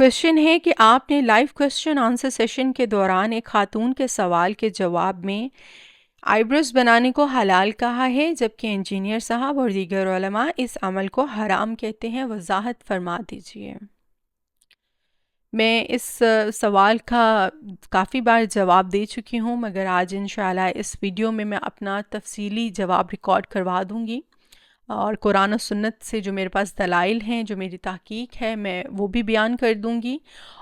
Question ہے کہ آپ نے لائیو کوشچن آنسر سیشن کے دوران ایک خاتون کے سوال کے جواب میں آئی بروز بنانے کو حلال کہا ہے، جبکہ انجینئر صاحب اور دیگر علماء اس عمل کو حرام کہتے ہیں، وضاحت فرما دیجیے۔ میں اس سوال کا کافی بار جواب دے چکی ہوں، مگر آج انشاءاللہ اس ویڈیو میں اپنا تفصیلی جواب ریکارڈ کروا دوں گی، اور قرآن و سنت سے جو میرے پاس دلائل ہیں، جو میری تحقیق ہے، میں وہ بھی بیان کر دوں گی،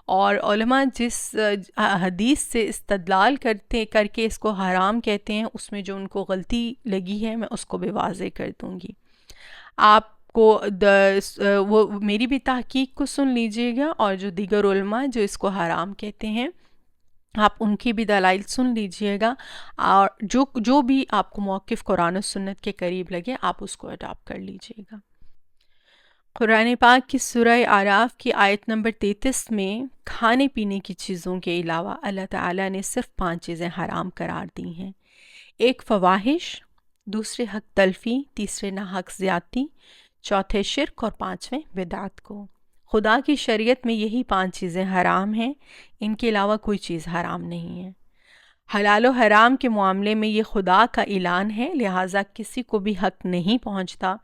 اور علماء جس حدیث سے استدلال کر کے اس کو حرام کہتے ہیں، اس میں جو ان کو غلطی لگی ہے میں اس کو بھی واضح کر دوں گی۔ آپ کو وہ میری بھی تحقیق کو سن لیجئے گا، اور جو دیگر علماء جو اس کو حرام کہتے ہیں آپ ان کی بھی دلائل سن لیجئے گا، اور جو بھی آپ کو موقف قرآن و سنت کے قریب لگے آپ اس کو اڈاپٹ کر لیجئے گا۔ قرآن پاک کی سورہ اعراف کی آیت نمبر 33 میں کھانے پینے کی چیزوں کے علاوہ اللہ تعالیٰ نے صرف 5 چیزیں حرام قرار دی ہیں۔ ایک فواحش، دوسرے حق تلفی، تیسرے ناحق زیادتی، چوتھے شرک، اور پانچویں بدعت کو۔ خدا کی شریعت میں یہی 5 چیزیں حرام ہیں، ان کے علاوہ کوئی چیز حرام نہیں ہے۔ حلال و حرام کے معاملے میں یہ خدا کا اعلان ہے، لہٰذا کسی کو بھی حق نہیں پہنچتا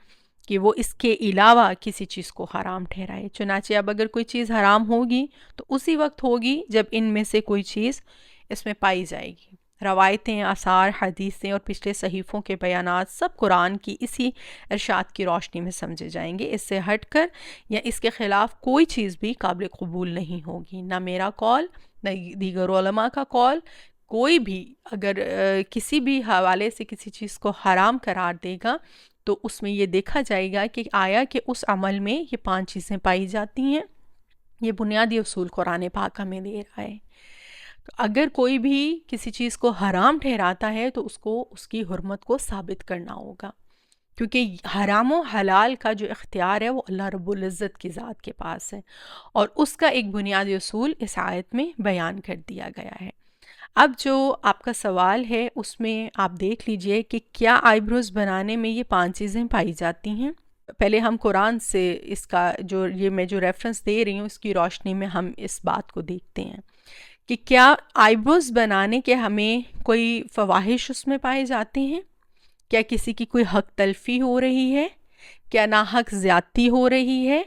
کہ وہ اس کے علاوہ کسی چیز کو حرام ٹھہرائے۔ چنانچہ اب اگر کوئی چیز حرام ہوگی تو اسی وقت ہوگی جب ان میں سے کوئی چیز اس میں پائی جائے گی۔ روایتیں، آثار، حدیثیں اور پچھلے صحیفوں کے بیانات سب قرآن کی اسی ارشاد کی روشنی میں سمجھے جائیں گے۔ اس سے ہٹ کر یا اس کے خلاف کوئی چیز بھی قابل قبول نہیں ہوگی، نہ میرا قول، نہ دیگر علماء کا قول۔ کوئی بھی اگر کسی بھی حوالے سے کسی چیز کو حرام قرار دے گا تو اس میں یہ دیکھا جائے گا کہ آیا کہ اس عمل میں یہ 5 چیزیں پائی جاتی ہیں۔ یہ بنیادی اصول قرآن پاک ہمیں دے رہا ہے۔ تو اگر کوئی بھی کسی چیز کو حرام ٹھہراتا ہے تو اس کو اس کی حرمت کو ثابت کرنا ہوگا، کیونکہ حرام و حلال کا جو اختیار ہے وہ اللہ رب العزت کی ذات کے پاس ہے، اور اس کا ایک بنیادی اصول اس آیت میں بیان کر دیا گیا ہے۔ اب جو آپ کا سوال ہے اس میں آپ دیکھ لیجئے کہ کیا آئی بروز بنانے میں یہ 5 چیزیں پائی جاتی ہیں۔ پہلے ہم قرآن سے اس کا میں جو ریفرنس دے رہی ہوں اس کی روشنی میں ہم اس بات کو دیکھتے ہیں کہ کیا آئی بروز بنانے کے ہمیں کوئی فواحش اس میں پائے جاتے ہیں، کیا کسی کی کوئی حق تلفی ہو رہی ہے، کیا ناحق زیادتی ہو رہی ہے،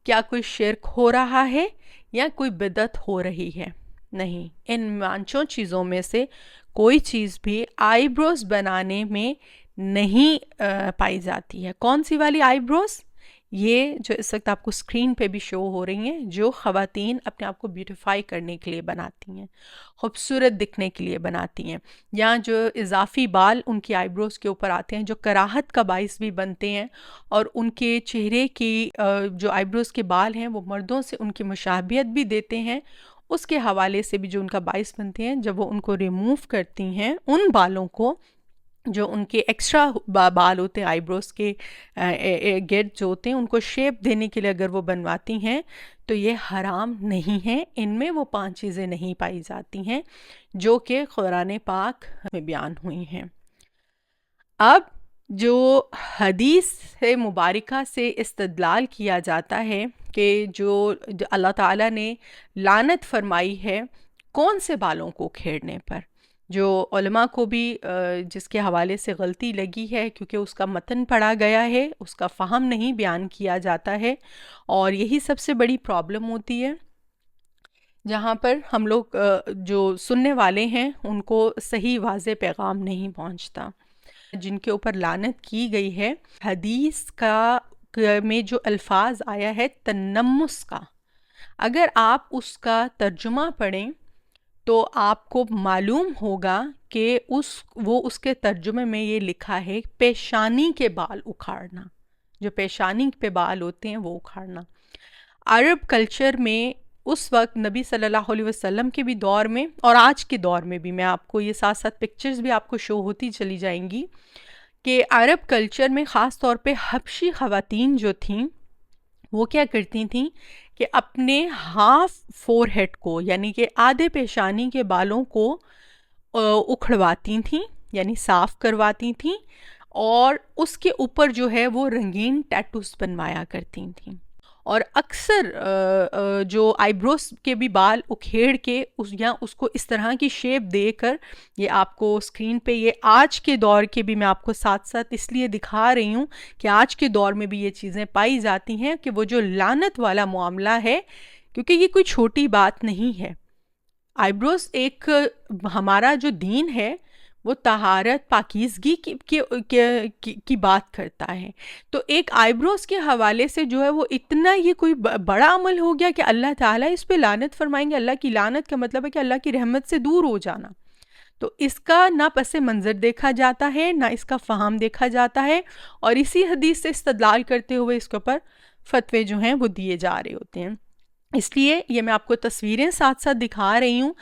کیا کوئی شرک ہو رہا ہے، یا کوئی بدعت ہو رہی ہے؟ نہیں، ان 5 چیزوں میں سے کوئی چیز بھی آئی بروز بنانے میں نہیں پائی جاتی ہے۔ کون سی والی آئی بروز؟ یہ جو اس وقت آپ کو اسکرین پہ بھی شو ہو رہی ہیں، جو خواتین اپنے آپ کو بیوٹیفائی کرنے کے لیے بناتی ہیں، خوبصورت دکھنے کے لیے بناتی ہیں، یا جو اضافی بال ان کی آئی بروز کے اوپر آتے ہیں جو کراہت کا باعث بھی بنتے ہیں، اور ان کے چہرے کی جو آئی بروز کے بال ہیں وہ مردوں سے ان کی مشابہت بھی دیتے ہیں، اس کے حوالے سے بھی جو ان کا باعث بنتے ہیں۔ جب وہ ان کو ریموو کرتی ہیں، ان بالوں کو جو ان کے ایکسٹرا بال ہوتے ہیں آئی بروز کے گرد جو ہوتے ہیں، ان کو شیپ دینے کے لیے اگر وہ بنواتی ہیں تو یہ حرام نہیں ہے، ان میں وہ 5 چیزیں نہیں پائی جاتی ہیں جو کہ قرآن پاک میں بیان ہوئی ہیں۔ اب جو حدیث مبارکہ سے استدلال کیا جاتا ہے کہ جو اللہ تعالیٰ نے لعنت فرمائی ہے کون سے بالوں کو کھیڑنے پر، جو علماء کو بھی جس کے حوالے سے غلطی لگی ہے کیونکہ اس کا متن پڑھا گیا ہے، اس کا فہم نہیں بیان کیا جاتا ہے، اور یہی سب سے بڑی پرابلم ہوتی ہے جہاں پر ہم لوگ جو سننے والے ہیں ان کو صحیح واضح پیغام نہیں پہنچتا۔ جن کے اوپر لعنت کی گئی ہے، حدیث کا میں جو الفاظ آیا ہے تنمس کا، اگر آپ اس کا ترجمہ پڑھیں تو آپ کو معلوم ہوگا کہ اس کے ترجمے میں یہ لکھا ہے پیشانی کے بال اکھاڑنا، جو پیشانی پہ بال ہوتے ہیں وہ اکھاڑنا۔ عرب کلچر میں اس وقت نبی صلی اللہ علیہ وسلم کے بھی دور میں اور آج کے دور میں بھی، میں آپ کو یہ ساتھ ساتھ پکچرز بھی آپ کو شو ہوتی چلی جائیں گی کہ عرب کلچر میں خاص طور پہ حبشی خواتین جو تھیں وہ کیا کرتی تھیں کہ اپنے ہاف فور ہیڈ کو یعنی کہ آدھے پیشانی کے بالوں کو اکھڑواتی تھیں، یعنی صاف کرواتی تھیں، اور اس کے اوپر جو ہے وہ رنگین ٹیٹوز بنوایا کرتی تھیں، اور اکثر جو آئی بروز کے بھی بال اکھیڑ کے اس کو اس طرح کی شیپ دے کر، یہ آپ کو اسکرین پہ یہ آج کے دور کے بھی میں آپ کو ساتھ ساتھ اس لیے دکھا رہی ہوں کہ آج کے دور میں بھی یہ چیزیں پائی جاتی ہیں کہ وہ جو لعنت والا معاملہ ہے، کیونکہ یہ کوئی چھوٹی بات نہیں ہے. آئی بروز ایک ہمارا جو دین ہے وہ طہارت پاکیزگی کی بات کرتا ہے. تو ایک آئی بروز کے حوالے سے جو ہے وہ اتنا یہ کوئی بڑا عمل ہو گیا کہ اللہ تعالیٰ اس پہ لعنت فرمائیں گے. اللہ کی لعنت کا مطلب ہے کہ اللہ کی رحمت سے دور ہو جانا. تو اس کا نہ پس منظر دیکھا جاتا ہے، نہ اس کا فہم دیکھا جاتا ہے، اور اسی حدیث سے استدلال کرتے ہوئے اس کے اوپر فتوے جو ہیں وہ دیے جا رہے ہوتے ہیں. اس لیے یہ میں آپ کو تصویریں ساتھ ساتھ دکھا رہی ہوں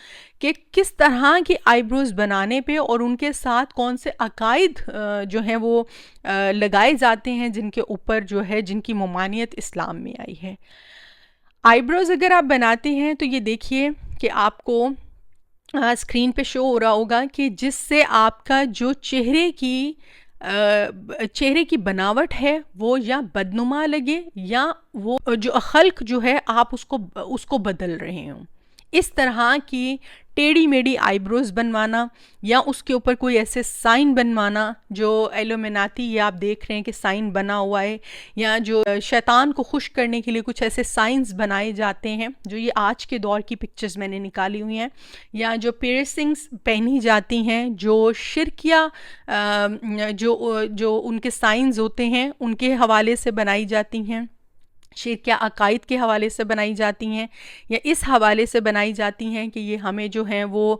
کہ کس طرح کی آئی بروز بنانے پہ اور ان کے ساتھ کون سے عقائد جو ہیں وہ لگائے جاتے ہیں، جن کے اوپر جو ہے جن کی ممانعت اسلام میں آئی ہے. آئی بروز اگر آپ بناتے ہیں تو یہ دیکھیے کہ آپ کو اسکرین پہ شو ہو رہا ہوگا کہ جس سے آپ کا جو چہرے کی بناوٹ ہے وہ یا بدنما لگے یا وہ جو خلق جو ہے آپ اس کو بدل رہے ہوں. اس طرح کی ٹیڑھی میڑھی آئی بروز بنوانا یا اس کے اوپر کوئی ایسے سائن بنوانا جو ایلومیناتی یہ آپ دیکھ رہے ہیں کہ سائن بنا ہوا ہے، یا جو شیطان کو خوش کرنے کے لیے کچھ ایسے سائنز بنائے جاتے ہیں جو یہ آج کے دور کی پکچرز میں نے نکالی ہوئی ہیں، یا جو پیرسنگز پہنی جاتی ہیں جو شرکیہ جو ان کے سائنز ہوتے ہیں ان کے حوالے سے بنائی جاتی ہیں، شرکیہ عقائد کے حوالے سے بنائی جاتی ہیں، یا اس حوالے سے بنائی جاتی ہیں کہ یہ ہمیں جو ہیں وہ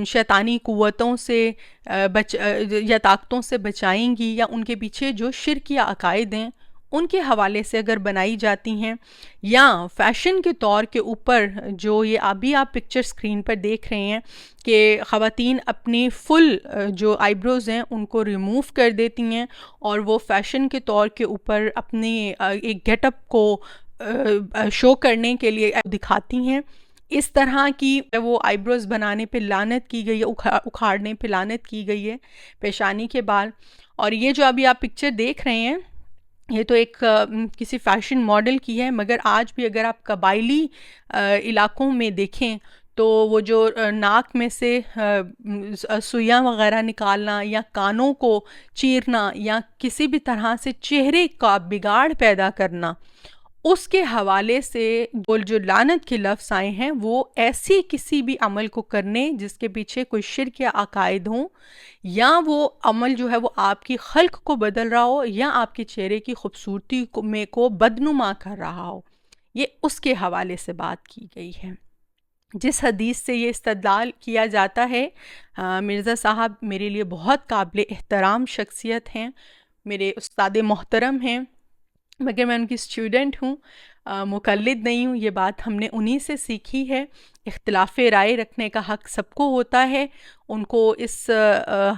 شیطانی قوتوں سے یا طاقتوں سے بچائیں گی، یا ان کے پیچھے جو شرکیہ عقائد ہیں ان کے حوالے سے اگر بنائی جاتی ہیں، یا فیشن کے طور کے اوپر جو یہ ابھی آپ پکچر سکرین پر دیکھ رہے ہیں کہ خواتین اپنی فل جو آئی بروز ہیں ان کو ریموو کر دیتی ہیں اور وہ فیشن کے طور کے اوپر اپنی ایک گیٹ اپ کو شو کرنے کے لیے دکھاتی ہیں. اس طرح کی وہ آئی بروز بنانے پہ لعنت کی گئی ہے، اکھاڑنے پہ لعنت کی گئی ہے پیشانی کے بال. اور یہ جو ابھی آپ پکچر دیکھ رہے ہیں یہ تو ایک کسی فیشن ماڈل کی ہے، مگر آج بھی اگر آپ قبائلی علاقوں میں دیکھیں تو وہ جو ناک میں سے سوئیاں وغیرہ نکالنا یا کانوں کو چیرنا یا کسی بھی طرح سے چہرے کا بگاڑ پیدا کرنا، اس کے حوالے سے جو لعنت کے لفظ آئے ہیں وہ ایسی کسی بھی عمل کو کرنے جس کے پیچھے کوئی شرک یا عقائد ہوں، یا وہ عمل جو ہے وہ آپ کی خلق کو بدل رہا ہو یا آپ کے چہرے کی خوبصورتی کو بدنما کر رہا ہو، یہ اس کے حوالے سے بات کی گئی ہے. جس حدیث سے یہ استدلال کیا جاتا ہے، مرزا صاحب میرے لیے بہت قابل احترام شخصیت ہیں، میرے استاد محترم ہیں، مگر میں ان کی اسٹوڈنٹ ہوں، مقلد نہیں ہوں. یہ بات ہم نے انہی سے سیکھی ہے. اختلاف رائے رکھنے کا حق سب کو ہوتا ہے. ان کو اس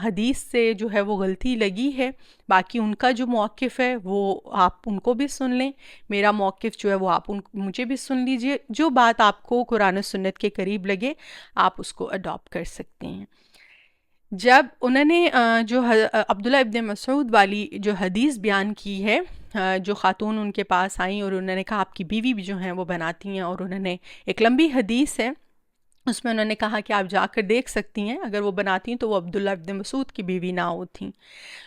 حدیث سے جو ہے وہ غلطی لگی ہے، باقی ان کا جو موقف ہے وہ آپ ان کو بھی سن لیں، میرا موقف جو ہے وہ آپ مجھے بھی سن لیجئے. جو بات آپ کو قرآن و سنت کے قریب لگے آپ اس کو اڈاپٹ کر سکتے ہیں. جب انہوں نے جو عبداللہ ابن مسعود والی جو حدیث بیان کی ہے، جو خاتون ان کے پاس آئیں اور انہوں نے کہا آپ کی بیوی بھی جو ہیں وہ بناتی ہیں، اور انہوں نے ایک لمبی حدیث ہے اس میں انہوں نے کہا کہ آپ جا کر دیکھ سکتی ہیں، اگر وہ بناتی ہیں تو وہ عبداللہ ابن مسعود کی بیوی نہ ہوتیں.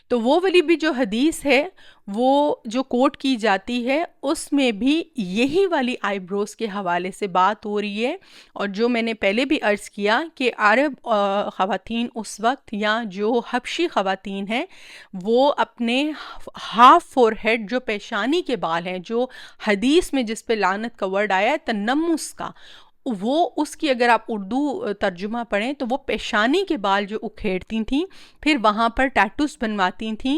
تو وہ والی بھی جو حدیث ہے وہ جو کوٹ کی جاتی ہے اس میں بھی یہی والی آئی بروز کے حوالے سے بات ہو رہی ہے. اور جو میں نے پہلے بھی عرض کیا کہ عرب خواتین اس وقت یا جو حبشی خواتین ہیں وہ اپنے ہاف فور ہیڈ جو پیشانی کے بال ہیں، جو حدیث میں جس پہ لعنت کا ورڈ آیا ہے تنمس کا، وہ اس کی اگر آپ اردو ترجمہ پڑھیں تو وہ پیشانی کے بال جو اکھیڑتی تھیں، پھر وہاں پر ٹیٹوز بنواتی تھیں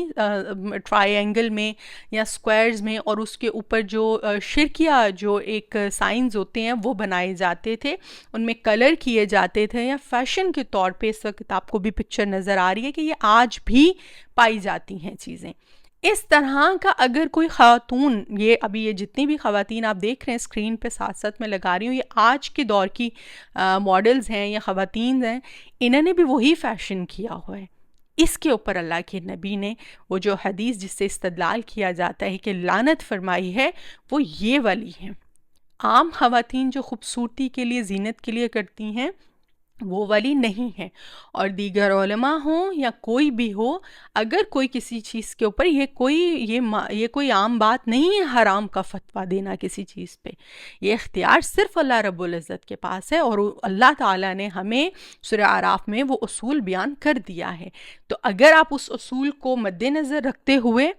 ٹرائی اینگل میں یا سکوائرز میں، اور اس کے اوپر جو شرکیہ جو ایک سائنز ہوتے ہیں وہ بنائے جاتے تھے، ان میں کلر کیے جاتے تھے، یا فیشن کے طور پہ اس وقت آپ کو بھی پکچر نظر آ رہی ہے کہ یہ آج بھی پائی جاتی ہیں چیزیں. اس طرح کا اگر کوئی خاتون، یہ جتنی بھی خواتین آپ دیکھ رہے ہیں اسکرین پہ ساتھ ساتھ میں لگا رہی ہوں، یہ آج کے دور کی ماڈلز ہیں یا خواتین ہیں، انہوں نے بھی وہی فیشن کیا ہوا ہے. اس کے اوپر اللہ کے نبی نے وہ جو حدیث جس سے استدلال کیا جاتا ہے کہ لعنت فرمائی ہے وہ یہ والی ہے۔ عام خواتین جو خوبصورتی کے لیے زینت کے لیے کرتی ہیں وہ والی نہیں ہے، اور دیگر علماء ہوں یا کوئی بھی ہو، اگر کوئی کسی چیز کے اوپر یہ کوئی عام بات نہیں ہے حرام کا فتویٰ دینا کسی چیز پہ، یہ اختیار صرف اللہ رب العزت کے پاس ہے، اور اللہ تعالیٰ نے ہمیں سورہ اعراف میں وہ اصول بیان کر دیا ہے۔ تو اگر آپ اس اصول کو مد نظر رکھتے ہوئے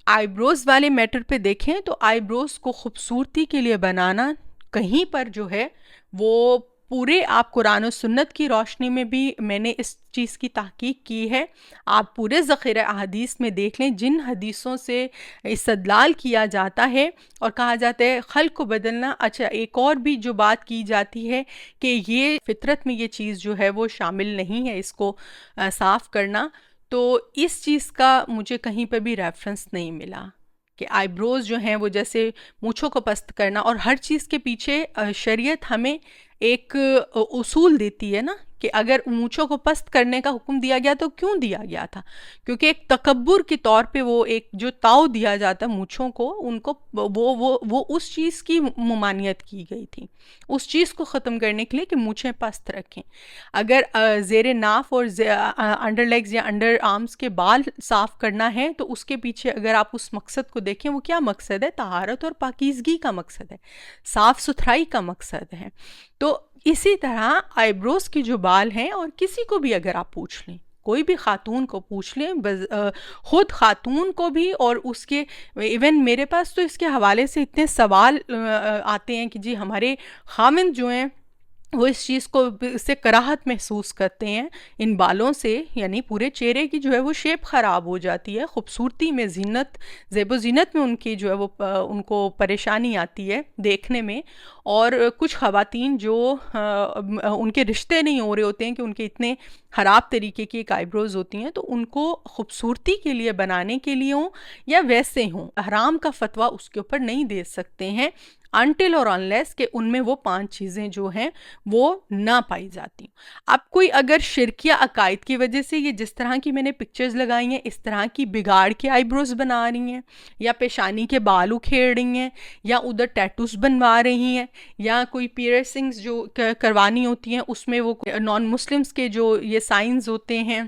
آئی بروز والے میٹر پہ دیکھیں تو آئی بروز کو خوبصورتی کے لیے بنانا کہیں پر جو ہے وہ پورے آپ قرآن و سنت کی روشنی میں بھی میں نے اس چیز کی تحقیق کی ہے، آپ پورے ذخیرہ احادیث میں دیکھ لیں جن حدیثوں سے استدلال کیا جاتا ہے اور کہا جاتا ہے خلق کو بدلنا۔ اچھا، ایک اور بھی جو بات کی جاتی ہے کہ یہ فطرت میں یہ چیز جو ہے وہ شامل نہیں ہے، اس کو صاف کرنا، تو اس چیز کا مجھے کہیں پہ بھی ریفرنس نہیں ملا کہ آئی بروز جو ہیں وہ جیسے مونچھوں کو پست کرنا، اور ہر چیز کے پیچھے شریعت ہمیں ایک اصول دیتی ہے نا کہ اگر مونچھوں کو پست کرنے کا حکم دیا گیا تو کیوں دیا گیا تھا؟ کیونکہ ایک تکبر کے طور پہ وہ ایک جو تاؤ دیا جاتا ہے مونچھوں کو، ان کو وہ اس چیز کی ممانعت کی گئی تھی، اس چیز کو ختم کرنے کے لیے کہ مونچھیں پست رکھیں۔ اگر زیر ناف اور انڈر لیگز یا انڈر آرمز کے بال صاف کرنا ہے تو اس کے پیچھے اگر آپ اس مقصد کو دیکھیں وہ کیا مقصد ہے؟ طہارت اور پاکیزگی کا مقصد ہے، صاف ستھرائی کا مقصد ہے۔ تو اسی طرح آئی بروز کے جو بال ہیں، اور کسی کو بھی اگر آپ پوچھ لیں، کوئی بھی خاتون کو پوچھ لیں، خود خاتون کو بھی، اور اس کے ایون میرے پاس تو اس کے حوالے سے اتنے سوال آتے ہیں کہ جی ہمارے خاوند جو ہیں وہ اس چیز کو سے کراہت محسوس کرتے ہیں ان بالوں سے، یعنی پورے چہرے کی جو ہے وہ شیپ خراب ہو جاتی ہے، خوبصورتی میں، زیب و زینت میں ان کی جو ہے وہ ان کو پریشانی آتی ہے دیکھنے میں۔ اور کچھ خواتین جو ان کے رشتے نہیں ہو رہے ہوتے ہیں کہ ان کے اتنے خراب طریقے کی ایک آئی بروز ہوتی ہیں، تو ان کو خوبصورتی کے لیے بنانے کے لیے ہوں یا ویسے ہوں، حرام کا فتویٰ اس کے اوپر نہیں دے سکتے ہیں انٹل اور انلیس کہ ان میں وہ 5 چیزیں جو ہیں وہ نہ پائی جاتی۔ اب کوئی اگر شرکیہ عقائد کی وجہ سے یہ جس طرح کی میں نے پکچرز لگائی ہیں اس طرح کی بگاڑ کے آئی بروز بنا رہی ہیں، یا پیشانی کے بال اکھیڑ رہی ہیں، یا ادھر ٹیٹوز بنوا رہی ہیں، یا کوئی پیئرسنگز جو کروانی ہوتی ہیں اس میں وہ نان مسلمز کے جو یہ سائنز ہوتے ہیں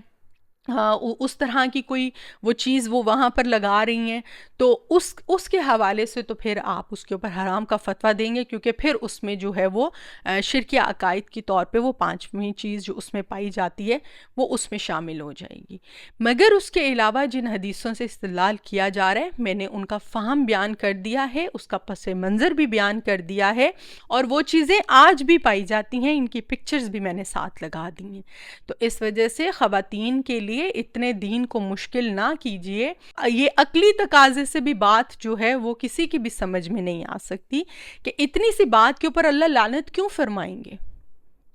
اس طرح کی کوئی وہ چیز وہ وہاں پر لگا رہی ہیں، تو اس کے حوالے سے تو پھر آپ اس کے اوپر حرام کا فتویٰ دیں گے، کیونکہ پھر اس میں جو ہے وہ شرک عقائد کی طور پہ وہ 5ویں چیز جو اس میں پائی جاتی ہے وہ اس میں شامل ہو جائے گی۔ مگر اس کے علاوہ جن حدیثوں سے استدلال کیا جا رہا ہے میں نے ان کا فہم بیان کر دیا ہے، اس کا پس منظر بھی بیان کر دیا ہے، اور وہ چیزیں آج بھی پائی جاتی ہیں، ان کی پکچرز بھی میں نے ساتھ لگا دی ہیں۔ تو اس وجہ سے خواتین کے لیے اتنے دین کو مشکل نہ کیجئے، یہ عقلی تقاضے سے بھی بات جو ہے وہ کسی کی بھی سمجھ میں نہیں آ سکتی کہ اتنی سی بات کے اوپر اللہ لعنت کیوں فرمائیں گے۔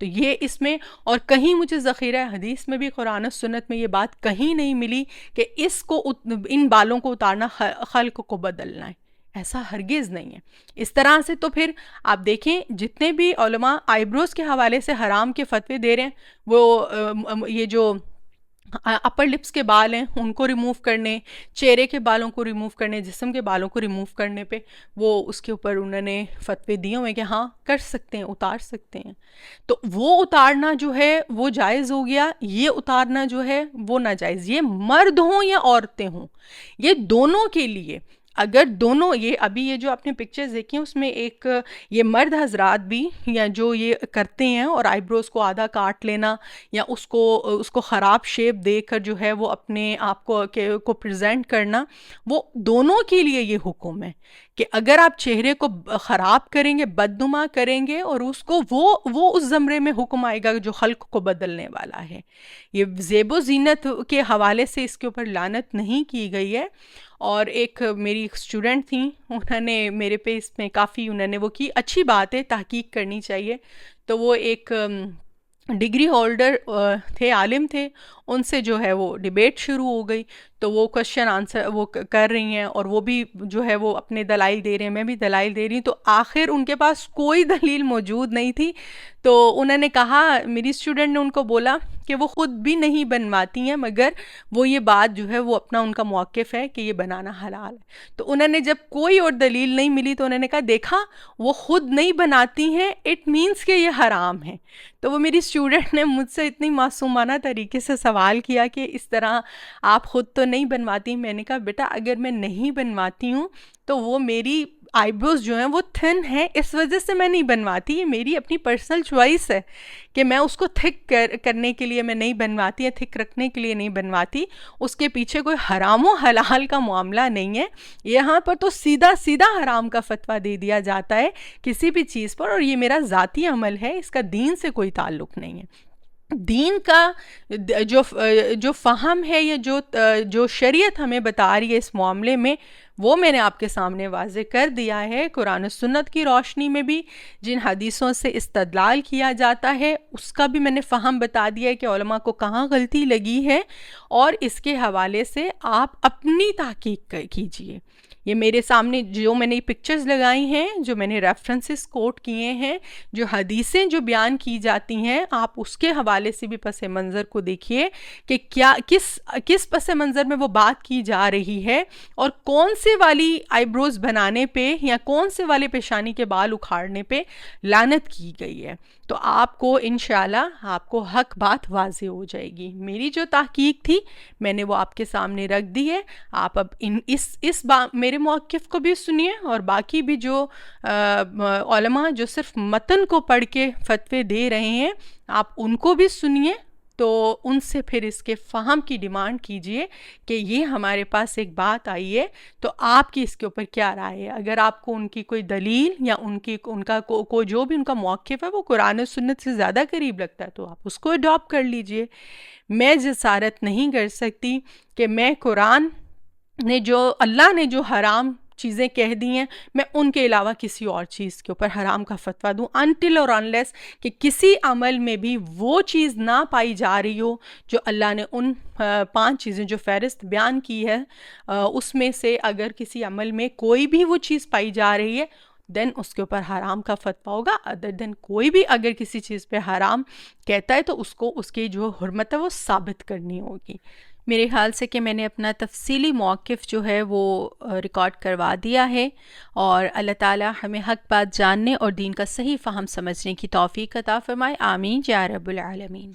تو یہ اس میں، اور کہیں مجھے ذخیرہ حدیث میں بھی قرآن و سنت میں یہ بات کہیں نہیں ملی کہ اس کو ان بالوں کو اتارنا خلق کو بدلنا ہے، ایسا ہرگز نہیں ہے۔ اس طرح سے تو پھر آپ دیکھیں جتنے بھی علماء آئی بروز کے حوالے سے حرام کے فتوے دے رہے ہیں، وہ یہ جو اپر لپس کے بال ہیں ان کو ریموو کرنے، چہرے کے بالوں کو ریموو کرنے، جسم کے بالوں کو ریموو کرنے پہ وہ اس کے اوپر انہوں نے فتوے دیے ہوئے کہ ہاں کر سکتے ہیں، اتار سکتے ہیں۔ تو وہ اتارنا جو ہے وہ جائز ہو گیا، یہ اتارنا جو ہے وہ ناجائز۔ یہ مرد ہوں یا عورتیں ہوں، یہ دونوں کے لیے، اگر دونوں یہ ابھی یہ جو آپ نے پکچرز دیکھی ہیں اس میں ایک یہ مرد حضرات بھی یا جو یہ کرتے ہیں اور آئی بروز کو آدھا کاٹ لینا یا اس کو خراب شیپ دے کر جو ہے وہ اپنے آپ کو پریزنٹ کرنا، وہ دونوں کے لیے یہ حکم ہے کہ اگر آپ چہرے کو خراب کریں گے، بدنما کریں گے، اور اس کو وہ اس زمرے میں حکم آئے گا جو خلق کو بدلنے والا ہے۔ یہ زیب و زینت کے حوالے سے اس کے اوپر لعنت نہیں کی گئی ہے۔ اور ایک میری اسٹوڈنٹ تھیں، انہوں نے میرے پہ اس میں کافی انہوں نے وہ کی، اچھی بات ہے، تحقیق کرنی چاہیے۔ تو وہ ایک ڈگری ہولڈر تھے، عالم تھے، ان سے جو ہے وہ ڈیبیٹ شروع ہو گئی، تو وہ کوشچن آنسر وہ کر رہی ہیں اور وہ بھی جو ہے وہ اپنے دلائل دے رہے ہیں، میں بھی دلائل دے رہی ہوں، تو آخر ان کے پاس کوئی دلیل موجود نہیں تھی، تو انہوں نے کہا، میری اسٹوڈنٹ نے ان کو بولا کہ وہ خود بھی نہیں بنواتی ہیں، مگر وہ یہ بات جو ہے وہ اپنا ان کا موقف ہے کہ یہ بنانا حلال ہے۔ تو انہوں نے جب کوئی اور دلیل نہیں ملی تو انہوں نے کہا دیکھا وہ خود نہیں بناتی ہیں، اٹ مینس کہ یہ حرام ہے۔ تو وہ میری اسٹوڈنٹ نے مجھ سے اتنی معصومانہ طریقے سے سوال کیا کہ اس طرح آپ خود تو نہیں بنواتی۔ میں نے کہا بیٹا اگر میں نہیں بنواتی ہوں تو وہ میری آئی بروز جو ہیں وہ تھن ہیں، اس وجہ سے میں نہیں بنواتی، یہ میری اپنی پرسنل چوائس ہے کہ میں اس کو تھک کرنے کے لیے میں نہیں بنواتی یا تھک رکھنے کے لیے نہیں بنواتی۔ اس کے پیچھے کوئی حرام و حلال کا معاملہ نہیں ہے، یہاں پر تو سیدھا سیدھا حرام کا فتویٰ دے دیا جاتا ہے کسی بھی چیز پر، اور یہ میرا ذاتی عمل ہے، اس کا دین سے کوئی تعلق نہیں ہے۔ دین کا جو فہم ہے یا جو شریعت ہمیں بتا رہی ہے اس معاملے میں، وہ میں نے آپ کے سامنے واضح کر دیا ہے۔ قرآن و سنت کی روشنی میں بھی جن حدیثوں سے استدلال کیا جاتا ہے اس کا بھی میں نے فہم بتا دیا ہے کہ علماء کو کہاں غلطی لگی ہے، اور اس کے حوالے سے آپ اپنی تحقیق کیجئے۔ یہ میرے سامنے جو میں نے پکچرز لگائی ہیں، جو میں نے ریفرنسز کوٹ کیے ہیں، جو حدیثیں جو بیان کی جاتی ہیں، آپ اس کے حوالے سے بھی پس منظر کو دیکھیے کہ کیا کس پس منظر میں وہ بات کی جا رہی ہے، اور کون سے والی آئی بروز بنانے پہ یا کون سے والے پیشانی کے بال اکھاڑنے پہ لعنت کی گئی ہے۔ تو آپ کو انشاءاللہ آپ کو حق بات واضح ہو جائے گی۔ میری جو تحقیق تھی میں نے وہ آپ کے سامنے رکھ دی ہے۔ آپ اب میرے موقف کو بھی سنیے، اور باقی بھی جو علماء جو صرف متن کو پڑھ کے فتوے دے رہے ہیں آپ ان کو بھی سنیے، تو ان سے پھر اس کے فہم کی ڈیمانڈ کیجئے کہ یہ ہمارے پاس ایک بات آئی ہے تو آپ کی اس کے اوپر کیا رائے ہے۔ اگر آپ کو ان کی کوئی دلیل یا ان کا جو بھی ان کا موقف ہے وہ قرآن و سنت سے زیادہ قریب لگتا ہے تو آپ اس کو اڈاپٹ کر لیجئے۔ میں جسارت نہیں کر سکتی کہ میں قرآن نے جو اللہ نے جو حرام چیزیں کہہ دی ہیں میں ان کے علاوہ کسی اور چیز کے اوپر حرام کا فتویٰ دوں، انٹل اور انلیس کہ کسی عمل میں بھی وہ چیز نہ پائی جا رہی ہو جو اللہ نے ان 5 چیزیں جو فہرست بیان کی ہے اس میں سے اگر کسی عمل میں کوئی بھی وہ چیز پائی جا رہی ہے دین اس کے اوپر حرام کا فتویٰ ہوگا۔ ادر دین کوئی بھی اگر کسی چیز پہ حرام کہتا ہے تو اس کو اس کی جو حرمت ہے وہ ثابت کرنی ہوگی۔ میرے خیال سے کہ میں نے اپنا تفصیلی موقف جو ہے وہ ریکارڈ کروا دیا ہے، اور اللہ تعالی ہمیں حق بات جاننے اور دین کا صحیح فہم سمجھنے کی توفیق عطا فرمائے، آمین یا رب العالمین۔